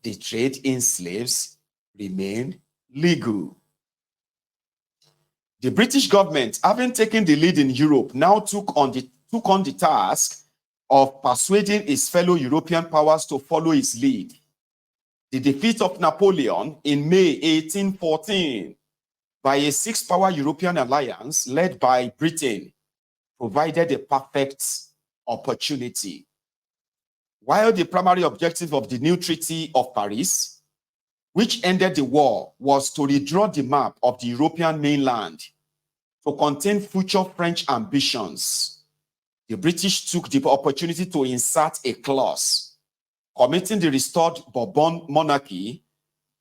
the trade in slaves remained legal. The British government, having taken the lead in Europe, now took on the task of persuading its fellow European powers to follow its lead. The defeat of Napoleon in May 1814 by a six-power European alliance led by Britain provided a perfect opportunity. While the primary objective of the new Treaty of Paris, which ended the war, was to redraw the map of the European mainland to contain future French ambitions, the British took the opportunity to insert a clause committing the restored Bourbon monarchy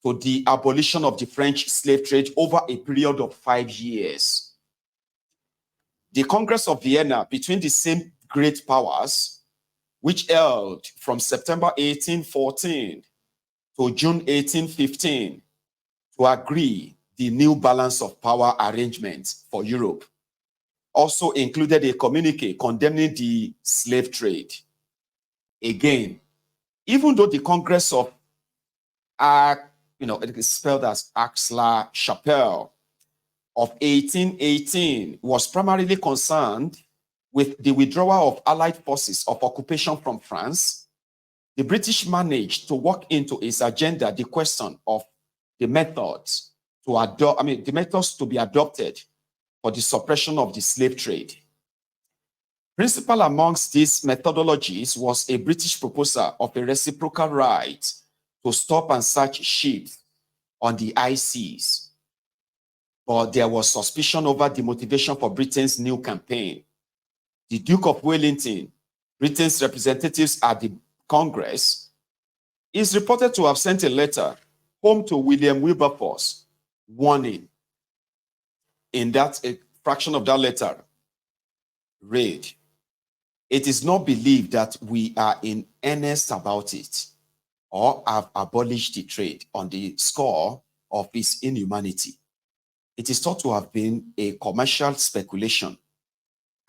to the abolition of the French slave trade over a period of 5 years. The Congress of Vienna between the same great powers, which held from September 1814 to June 1815 to agree the new balance of power arrangement for Europe, also included a communique condemning the slave trade. Again, even though the Congress of, it is spelled as Aix-la-Chapelle of 1818 was primarily concerned with the withdrawal of Allied forces of occupation from France, the British managed to work into its agenda the question of the methods to be adopted for the suppression of the slave trade. Principal amongst these methodologies was a British proposal of a reciprocal right to stop and search ships on the high seas. But there was suspicion over the motivation for Britain's new campaign. The Duke of Wellington, Britain's representatives at the Congress, is reported to have sent a letter home to William Wilberforce, warning. In that, a fraction of that letter read, "It is not believed that we are in earnest about it or have abolished the trade on the score of its inhumanity. It is thought to have been a commercial speculation,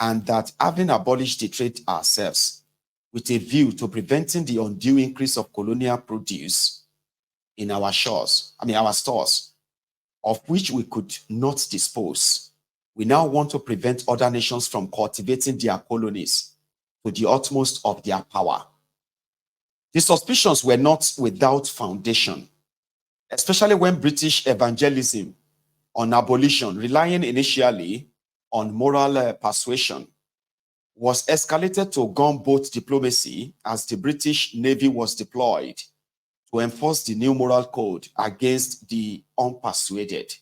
and that having abolished the trade ourselves with a view to preventing the undue increase of colonial produce in our stores, of which we could not dispose, we now want to prevent other nations from cultivating their colonies to the utmost of their power." The suspicions were not without foundation, especially when British evangelism on abolition, relying initially on moral persuasion, was escalated to gunboat diplomacy as the British Navy was deployed to enforce the new moral code against the unpersuaded.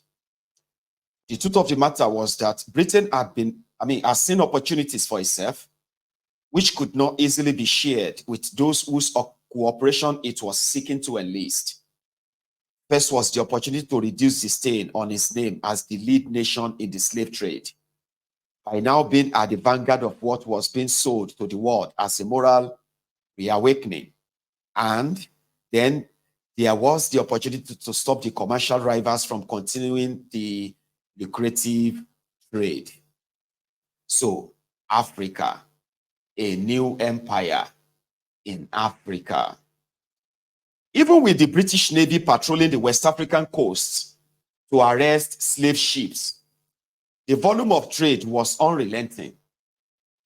The truth of the matter was that Britain had seen opportunities for itself, which could not easily be shared with those whose cooperation it was seeking to enlist. First was the opportunity to reduce the stain on its name as the lead nation in the slave trade, by now being at the vanguard of what was being sold to the world as a moral reawakening. And then there was the opportunity to stop the commercial rivals from continuing the lucrative trade. So, Africa, a new empire in Africa. Even with the British Navy patrolling the West African coasts to arrest slave ships, the volume of trade was unrelenting.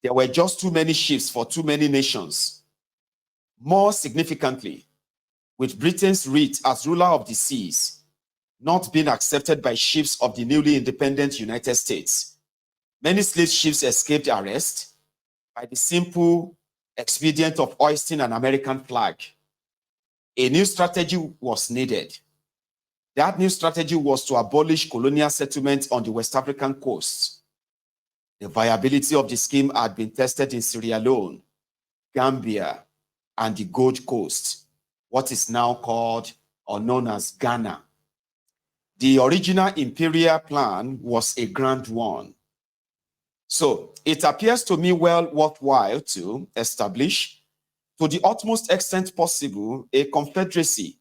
There were just too many ships for too many nations. More significantly, with Britain's writ as ruler of the seas not being accepted by ships of the newly independent United States, many slave ships escaped arrest by the simple expedient of hoisting an American flag. A new strategy was needed. That new strategy was to abolish colonial settlements on the West African coast. The viability of the scheme had been tested in Sierra Leone, Gambia, and the Gold Coast, what is now called or known as Ghana. The original imperial plan was a grand one. So it appears to me well worthwhile to establish, to the utmost extent possible, a confederacy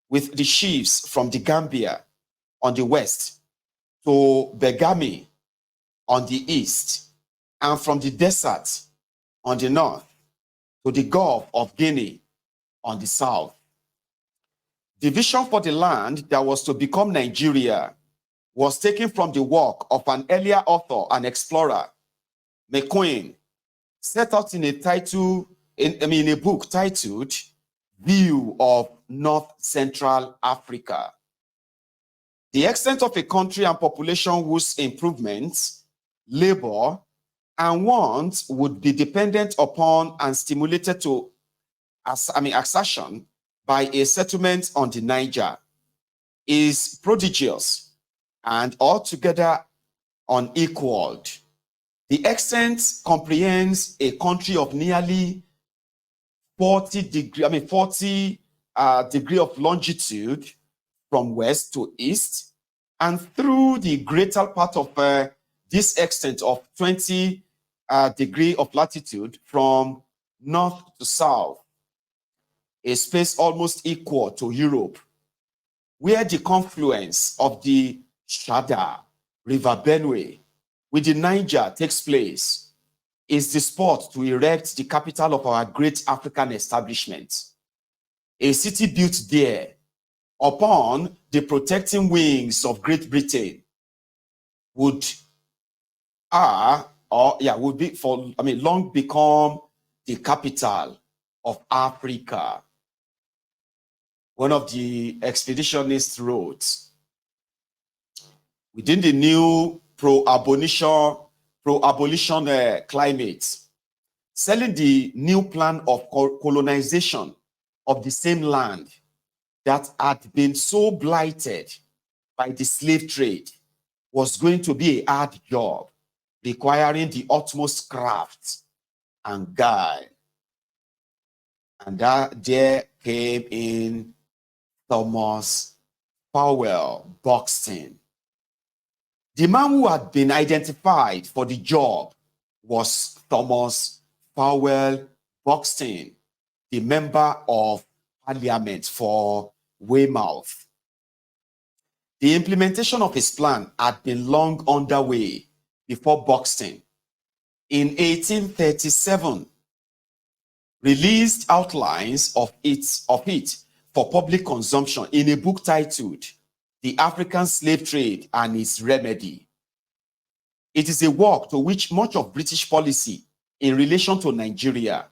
with the chiefs from the Gambia on the west to Begami on the east, and from the desert on the north to the Gulf of Guinea on the south. The vision for the land that was to become Nigeria was taken from the work of an earlier author and explorer, McQueen, set out in a book titled View of North Central Africa. The extent of a country and population whose improvements, labor, and wants would be dependent upon and stimulated to accession by a settlement on the Niger is prodigious and altogether unequaled. The extent comprehends a country of nearly 40 degree of longitude from west to east, and through the greater part of this extent of 20 degree of latitude from north to south, a space almost equal to Europe, where the confluence of the Shada River Benue with the Niger takes place, is the spot to erect the capital of our great African establishment. A city built there upon the protecting wings of Great Britain would long become the capital of Africa. One of the expeditionists wrote, within the new pro-abolition climate, selling the new plan of colonization of the same land that had been so blighted by the slave trade was going to be a hard job, requiring the utmost craft and guile. And that there came in Thomas Powell Buxton. The man who had been identified for the job was Thomas Powell Buxton, the member of parliament for Weymouth. The implementation of his plan had been long underway before Buxton, in 1837, released outlines of it for public consumption in a book titled The African Slave Trade and Its Remedy. It is a work to which much of British policy in relation to Nigeria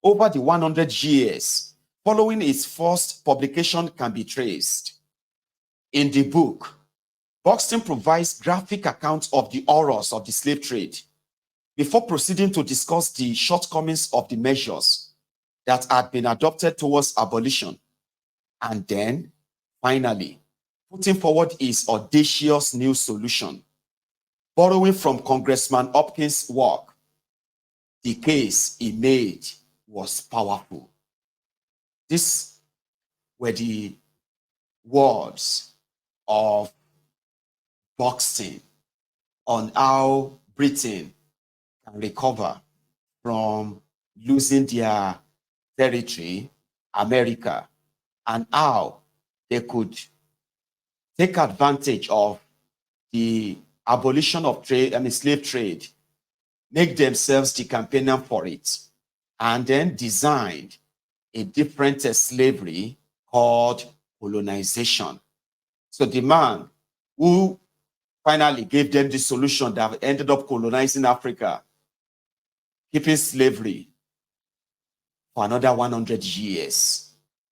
over the 100 years following its first publication can be traced. In the book, Buxton provides graphic accounts of the horrors of the slave trade before proceeding to discuss the shortcomings of the measures that had been adopted towards abolition, and then, finally, putting forward his audacious new solution, borrowing from Congressman Hopkins' work. The case he made was powerful. These were the words of Buxton on how Britain can recover from losing their territory, America, and how they could take advantage of the abolition of slave trade, make themselves the campaigner for it, and then designed a different slavery called colonization. So the man who finally gave them the solution that ended up colonizing Africa, keeping slavery for another 100 years.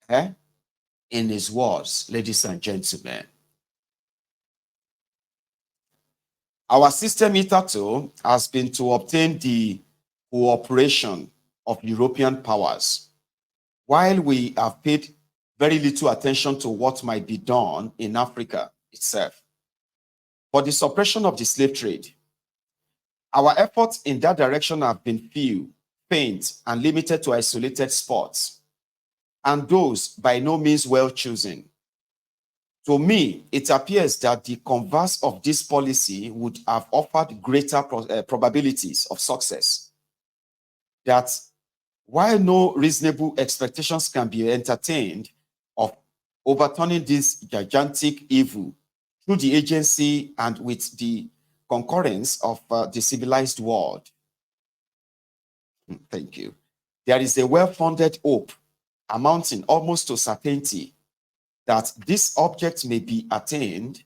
In his words, ladies and gentlemen, our system hitherto has been to obtain the cooperation of European powers, while we have paid very little attention to what might be done in Africa itself for the suppression of the slave trade. Our efforts in that direction have been few, faint, and limited to isolated spots, and those by no means well chosen. To me, it appears that the converse of this policy would have offered greater probabilities of success. That while no reasonable expectations can be entertained of overturning this gigantic evil through the agency and with the concurrence of the civilized world, thank you, there is a well-founded hope amounting almost to certainty that this object may be attained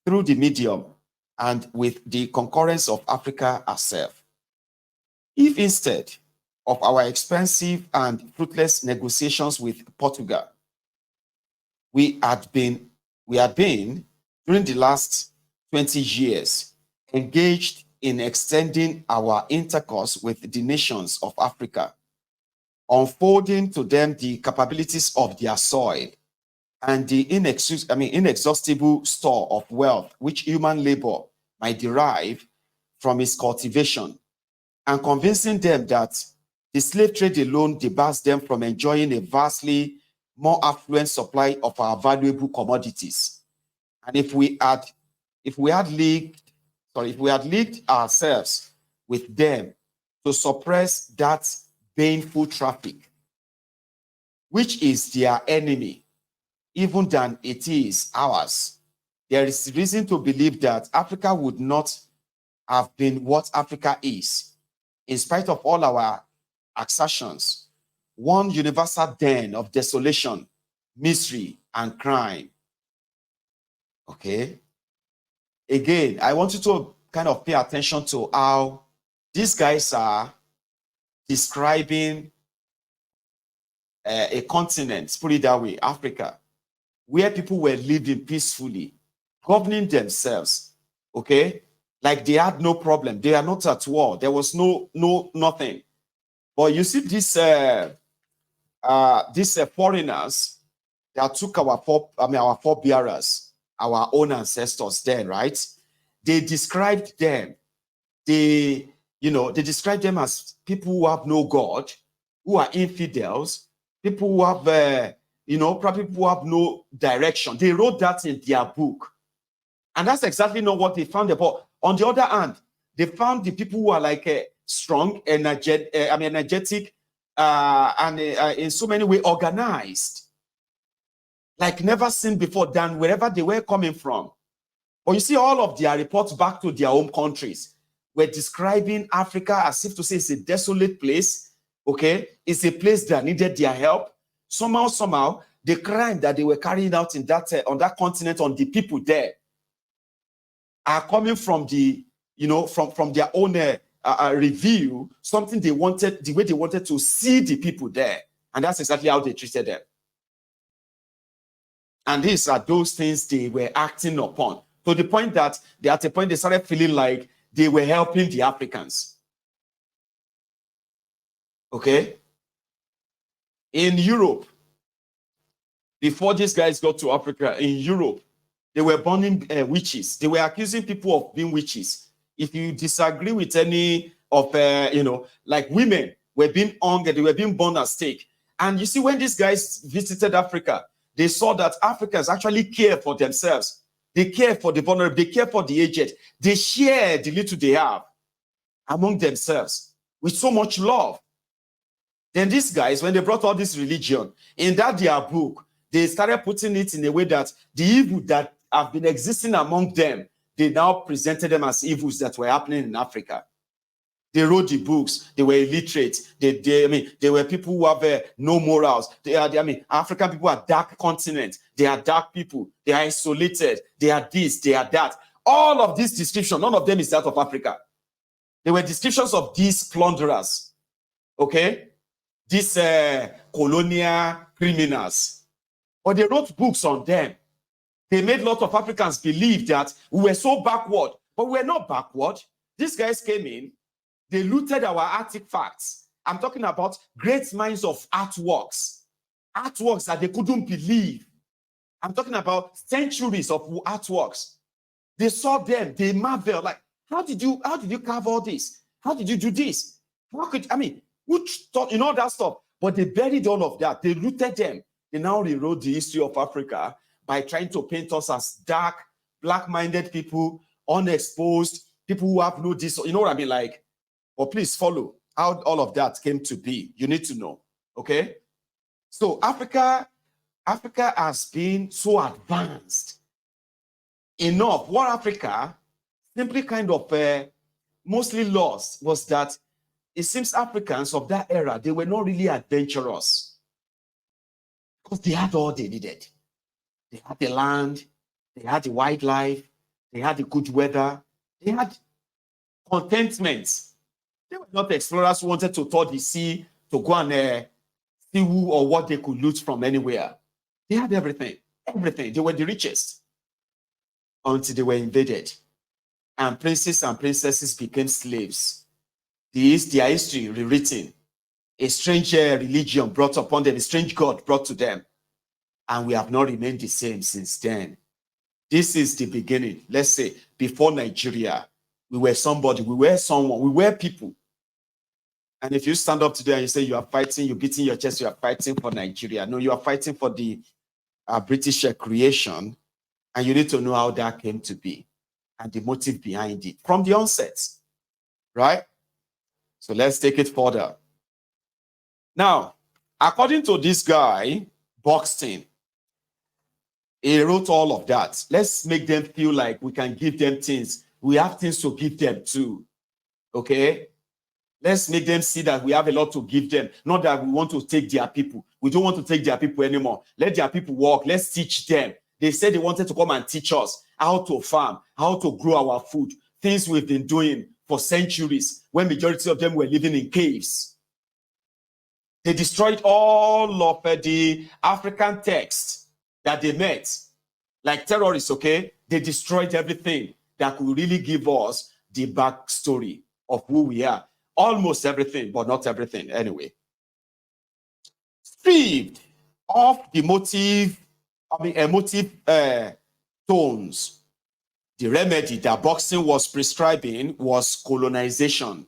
through the medium and with the concurrence of Africa herself. If instead of our expensive and fruitless negotiations with Portugal, we had been during the last 20 years engaged in extending our intercourse with the nations of Africa, unfolding to them the capabilities of their soil and the inexhaustible store of wealth which human labor might derive from its cultivation, and convincing them that the slave trade alone debars them from enjoying a vastly more affluent supply of our valuable commodities. And if we had leagued ourselves with them to suppress that baneful traffic, which is their enemy, even than it is ours, there is reason to believe that Africa would not have been what Africa is, in spite of all our assertions, one universal den of desolation, misery, and crime. Okay? Again, I want you to kind of pay attention to how these guys are describing a continent, put it that way, Africa, where people were living peacefully, governing themselves, okay? Like they had no problem. They are not at war. There was nothing. But you see these foreigners that took our forebearers, our own ancestors then, right? They described them. They described them as people who have no God, who are infidels, people who have, probably people who have no direction. They wrote that in their book. And that's exactly not what they found about. On the other hand, they found the people who are like strong, energetic, and in so many ways organized, like never seen before than wherever they were coming from. But you see, all of their reports back to their home countries were describing Africa as if to say it's a desolate place, okay? It's a place that needed their help. Somehow, the crime that they were carrying out in that on that continent, on the people there, are coming from the, from their own review, something they wanted, the way they wanted to see the people there. And that's exactly how they treated them. And these are those things they were acting upon, to the point that at a point they started feeling like they were helping the Africans. Okay? In Europe, before these guys got to Africa, in Europe, they were burning witches. They were accusing people of being witches. If you disagree with any of, like women were being hung, they were being burned at stake. And you see, when these guys visited Africa, they saw that Africans actually care for themselves. They care for the vulnerable. They care for the aged. They share the little they have among themselves with so much love. Then these guys, when they brought all this religion, in that their book, they started putting it in a way that the evil that have been existing among them, they now presented them as evils that were happening in Africa. They wrote the books. They were illiterate. They were people who have no morals. African people are dark continent. They are dark people. They are isolated. They are this. They are that. All of this description, none of them is that of Africa. They were descriptions of these plunderers. Okay, these colonial criminals. But they wrote books on them. They made a lot of Africans believe that we were so backward, but we were not backward. These guys came in, they looted our artifacts. I'm talking about great minds of artworks that they couldn't believe. I'm talking about centuries of artworks. They saw them, they marveled, like, how did you carve all this? How did you do this? Who thought, that stuff? But they buried all of that. They looted them. They now rewrote the history of Africa by trying to paint us as dark, black-minded people, unexposed, people who have no this, you know what I mean? Like, well, please follow how all of that came to be. You need to know, okay? So Africa has been so advanced enough. What Africa simply kind of mostly lost was that it seems Africans of that era, they were not really adventurous because they had all they needed. They had the land, they had the wildlife, they had the good weather, they had contentment. They were not explorers who wanted to tour the sea to go and see who or what they could loot from anywhere. They had everything, everything. They were the richest until they were invaded. And princes and princesses became slaves. Their history rewritten. A strange religion brought upon them, a strange God brought to them. And we have not remained the same since then. This is the beginning. Let's say before Nigeria, we were somebody, we were someone, we were people. And if you stand up today and you say you are fighting, you're beating your chest, you are fighting for Nigeria. No, you are fighting for the British creation. And you need to know how that came to be and the motive behind it from the onset, right? So let's take it further. Now, according to this guy, Buxton, he wrote all of that. Let's make them feel like we can give them things. We have things to give them too, okay? Let's make them see that we have a lot to give them. Not that we want to take their people. We don't want to take their people anymore. Let their people work. Let's teach them. They said they wanted to come and teach us how to farm, how to grow our food, things we've been doing for centuries when majority of them were living in caves. They destroyed all of the African texts that they met, like terrorists, okay? They destroyed everything that could really give us the backstory of who we are. Almost everything, but not everything anyway. Stripped of the emotive tones, the remedy that Buxton was prescribing was colonization.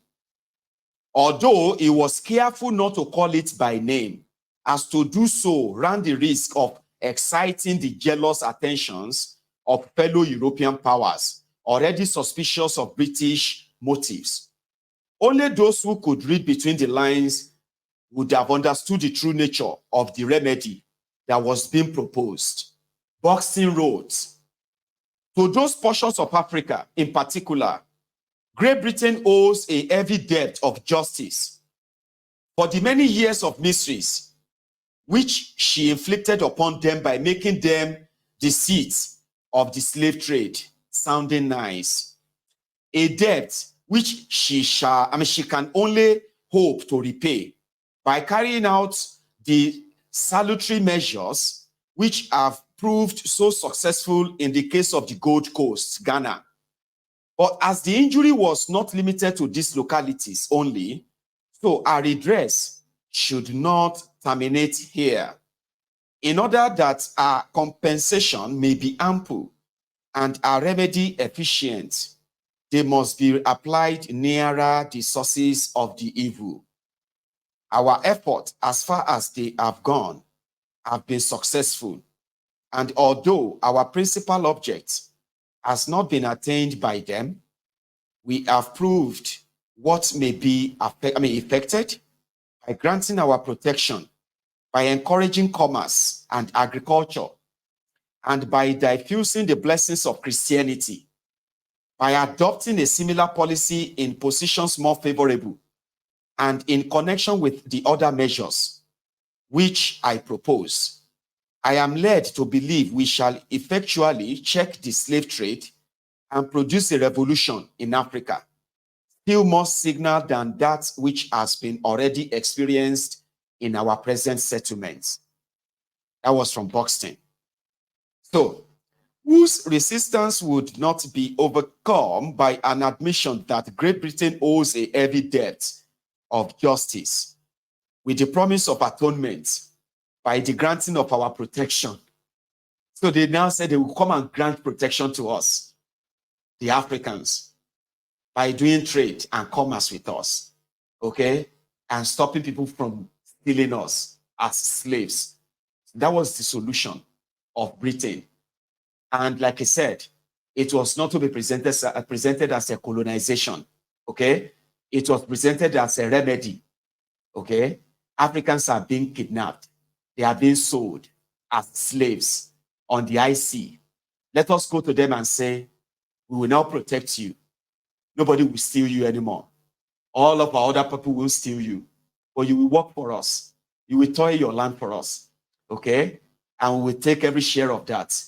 Although he was careful not to call it by name, as to do so ran the risk of exciting the jealous attentions of fellow European powers, already suspicious of British motives. Only those who could read between the lines would have understood the true nature of the remedy that was being proposed. Buxton wrote, to those portions of Africa in particular, Great Britain owes a heavy debt of justice for the many years of miseries which she inflicted upon them by making them the seats of the slave trade, sounding nice. A debt which she can only hope to repay by carrying out the salutary measures which have proved so successful in the case of the Gold Coast, Ghana. But as the injury was not limited to these localities only, so our redress should not terminate here. In order that our compensation may be ample and our remedy efficient, they must be applied nearer the sources of the evil. Our efforts, as far as they have gone, have been successful. And although our principal object has not been attained by them, we have proved what may be effected by granting our protection, by encouraging commerce and agriculture, and by diffusing the blessings of Christianity, by adopting a similar policy in positions more favorable and in connection with the other measures which I propose. I am led to believe we shall effectually check the slave trade and produce a revolution in Africa, still more signal than that which has been already experienced in our present settlements. That was from Buxton. So, whose resistance would not be overcome by an admission that Great Britain owes a heavy debt of justice, with the promise of atonement by the granting of our protection. So they now said they will come and grant protection to us, the Africans, by doing trade and commerce with us, okay? And stopping people from stealing us as slaves. That was the solution of Britain. And like I said, it was not to be presented as a colonization, okay? It was presented as a remedy, okay? Africans are being kidnapped. They are being sold as slaves on the high sea. Let us go to them and say, we will now protect you. Nobody will steal you anymore. All of our other people will steal you, but you will work for us. You will toil your land for us, okay? and we will take every share of that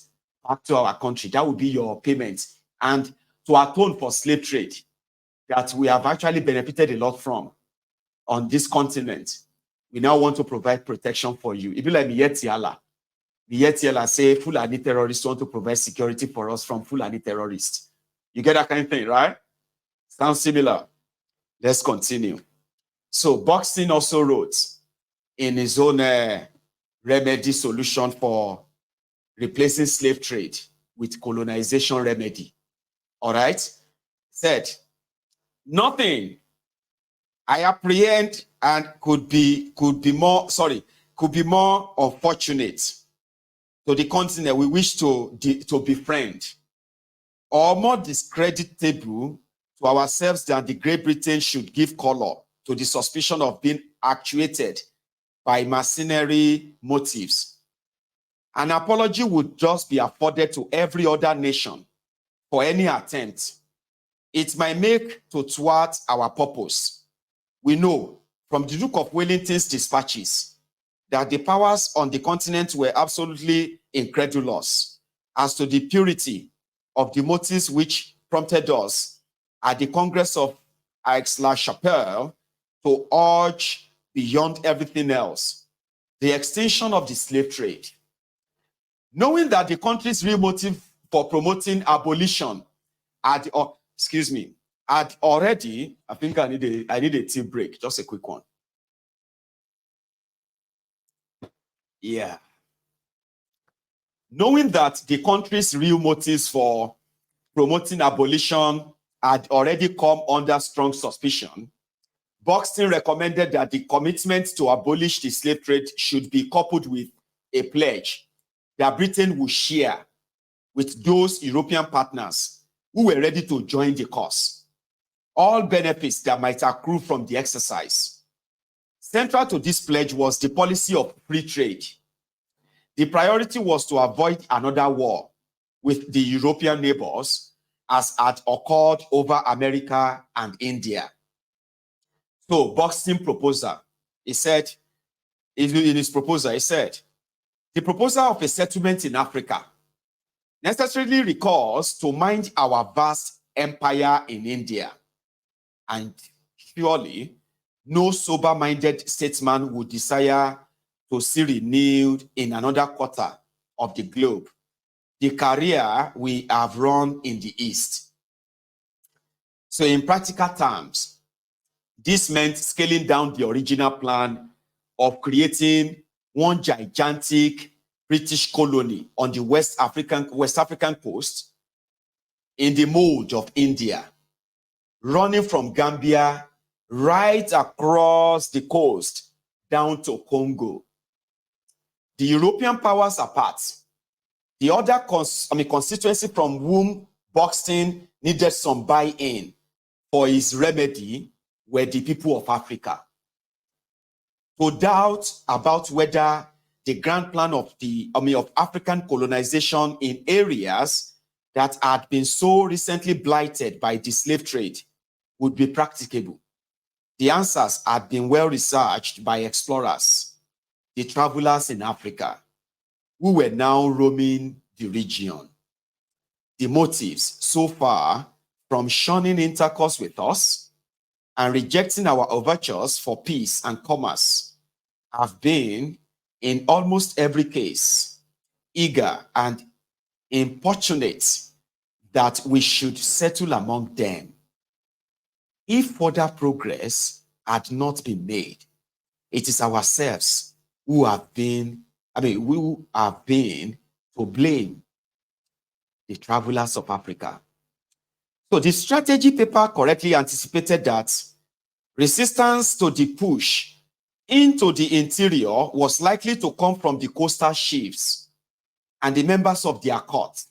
back to our country. That would be your payment. And to atone for slave trade that we have actually benefited a lot from on this continent, we now want to provide protection for you. It be like Mietiala. Mietiala say Fulani terrorists want to provide security for us from Fulani terrorists. You get that kind of thing, right? Sounds similar. Let's continue. So Buxton also wrote in his own remedy solution for replacing slave trade with colonization remedy. All right? Said, nothing I apprehend and could be more unfortunate to the continent we wish to befriend, or more discreditable to ourselves than the Great Britain should give color to the suspicion of being actuated by mercenary motives. An apology would just be afforded to every other nation for any attempt it might make to thwart our purpose. We know from the Duke of Wellington's dispatches that the powers on the continent were absolutely incredulous as to the purity of the motives which prompted us at the Congress of Aix-la-Chapelle to urge beyond everything else the extinction of the slave trade. Knowing that the country's real motive for promoting abolition had already, I think I need a tea break, just a quick one. Yeah. Knowing that the country's real motives for promoting abolition had already come under strong suspicion, Buxton recommended that the commitment to abolish the slave trade should be coupled with a pledge that Britain would share with those European partners who were ready to join the cause all benefits that might accrue from the exercise. Central to this pledge was the policy of free trade. The priority was to avoid another war with the European neighbors as had occurred over America and India. So Buxton proposal, he said, in his proposal, he said, the proposal of a settlement in Africa necessarily recalls to mind our vast empire in India. And surely no sober-minded statesman would desire to see renewed in another quarter of the globe the career we have run in the East. So in practical terms, this meant scaling down the original plan of creating one gigantic British colony on the West African coast in the mold of India, running from Gambia right across the coast down to Congo. The European powers apart, the other constituency from whom Buxton needed some buy-in for his remedy were the people of Africa. To doubt about whether the grand plan of African colonization in areas that had been so recently blighted by the slave trade would be practicable. The answers had been well researched by explorers, the travelers in Africa, who were now roaming the region. The motives so far from shunning intercourse with us and rejecting our overtures for peace and commerce have been, in almost every case, eager and importunate that we should settle among them. If further progress had not been made, it is ourselves who have been to blame, the travelers of Africa. So the strategy paper correctly anticipated that resistance to the push into the interior was likely to come from the coastal chiefs and the members of their court.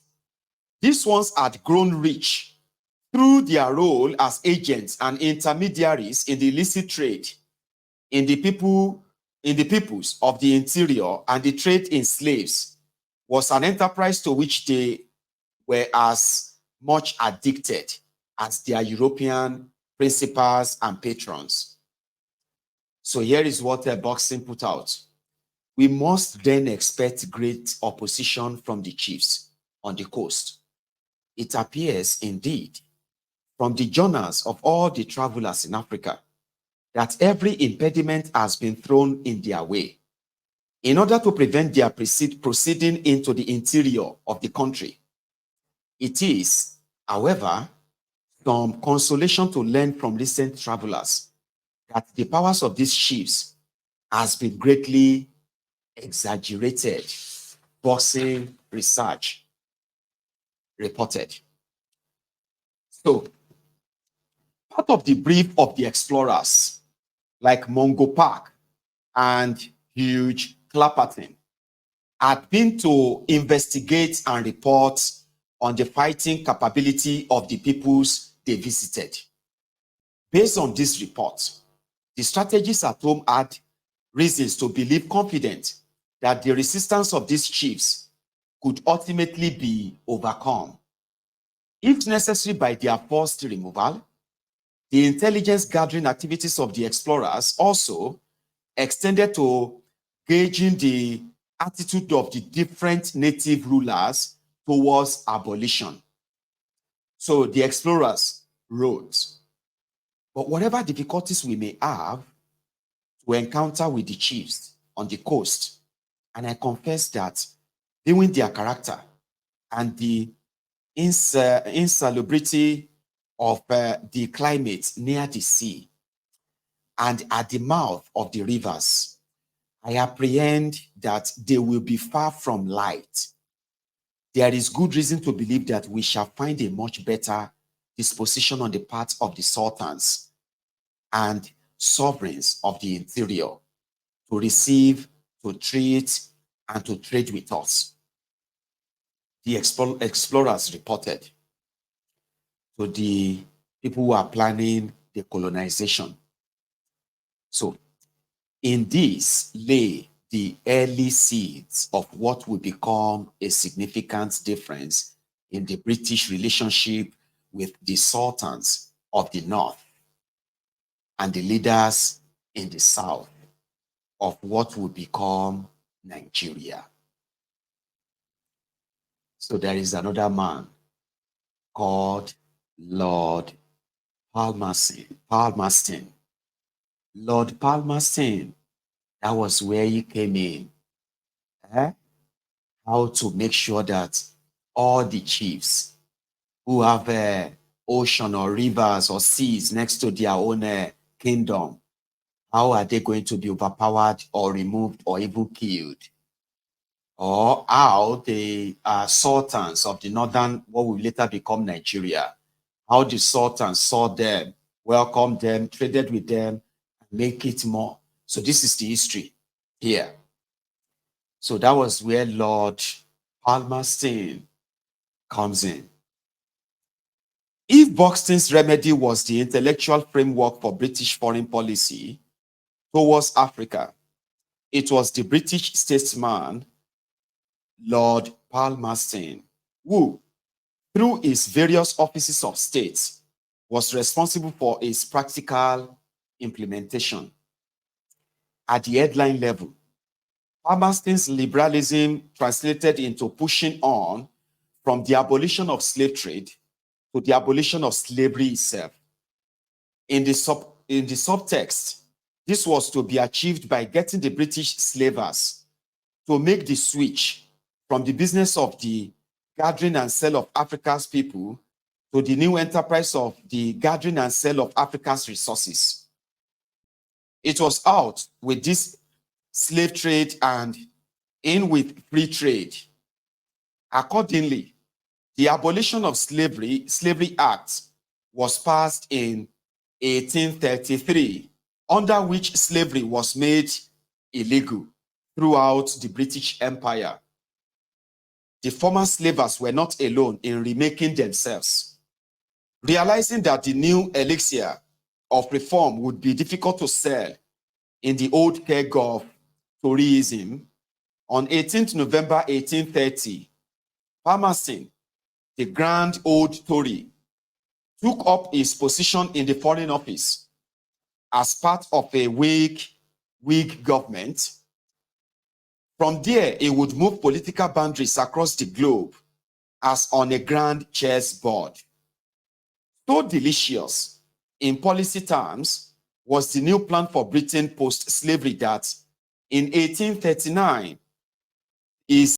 These ones had grown rich through their role as agents and intermediaries in the illicit trade in the peoples of the interior, and the trade in slaves was an enterprise to which they were as much addicted as their European principals and patrons. So here is what Buxton put out. we must then expect great opposition from the chiefs on the coast. It appears indeed from the journals of all the travelers in Africa that every impediment has been thrown in their way in order to prevent their proceeding into the interior of the country. It is, however, some consolation to learn from recent travelers that the powers of these chiefs has been greatly exaggerated, Boxing Research reported. So, part of the brief of the explorers, like Mungo Park and Hugh Clapperton, had been to investigate and report on the fighting capability of the peoples they visited. Based on this report, the strategists at home had reasons to believe confident that the resistance of these chiefs could ultimately be overcome. If necessary by their forced removal, the intelligence gathering activities of the explorers also extended to gauging the attitude of the different native rulers towards abolition. So the explorers wrote, but whatever difficulties we may have to encounter with the chiefs on the coast, and I confess that viewing their character and the insalubrity of the climate near the sea and at the mouth of the rivers, I apprehend that they will be far from light. There is good reason to believe that we shall find a much better disposition on the part of the sultans and sovereigns of the interior to receive, to treat, and to trade with us. The explorers reported to the people who are planning the colonization. So, in this lay the early seeds of what will become a significant difference in the British relationship with the sultans of the north and the leaders in the south of what will become Nigeria. So there is another man called Lord Palmerston. Lord Palmerston, that was where he came in. How to make sure that all the chiefs who have ocean or rivers or seas next to their own kingdom, how are they going to be overpowered or removed or even killed? Or how the sultans of the northern, what will later become Nigeria, how the sultans saw them, welcomed them, traded with them, make it more. So this is the history here. So that was where Lord Palmerston comes in. If Buxton's remedy was the intellectual framework for British foreign policy towards Africa, it was the British statesman, Lord Palmerston, who, through his various offices of state, was responsible for its practical implementation. At the headline level, Palmerston's liberalism translated into pushing on from the abolition of slave trade to the abolition of slavery itself. In the subtext, this was to be achieved by getting the British slavers to make the switch from the business of the gathering and sale of Africa's people to the new enterprise of the gathering and sale of Africa's resources. It was out with this slave trade and in with free trade. Accordingly, the Abolition of Slavery Act was passed in 1833, under which slavery was made illegal throughout the British Empire. The former slavers were not alone in remaking themselves. Realizing that the new elixir of reform would be difficult to sell in the old keg of Toryism, on 18th November 1830, Palmerston, the grand old Tory, took up his position in the Foreign Office as part of a Whig government From there, it would move political boundaries across the globe as on a grand chessboard. So delicious in policy terms was the new plan for Britain post-slavery that in 1839 is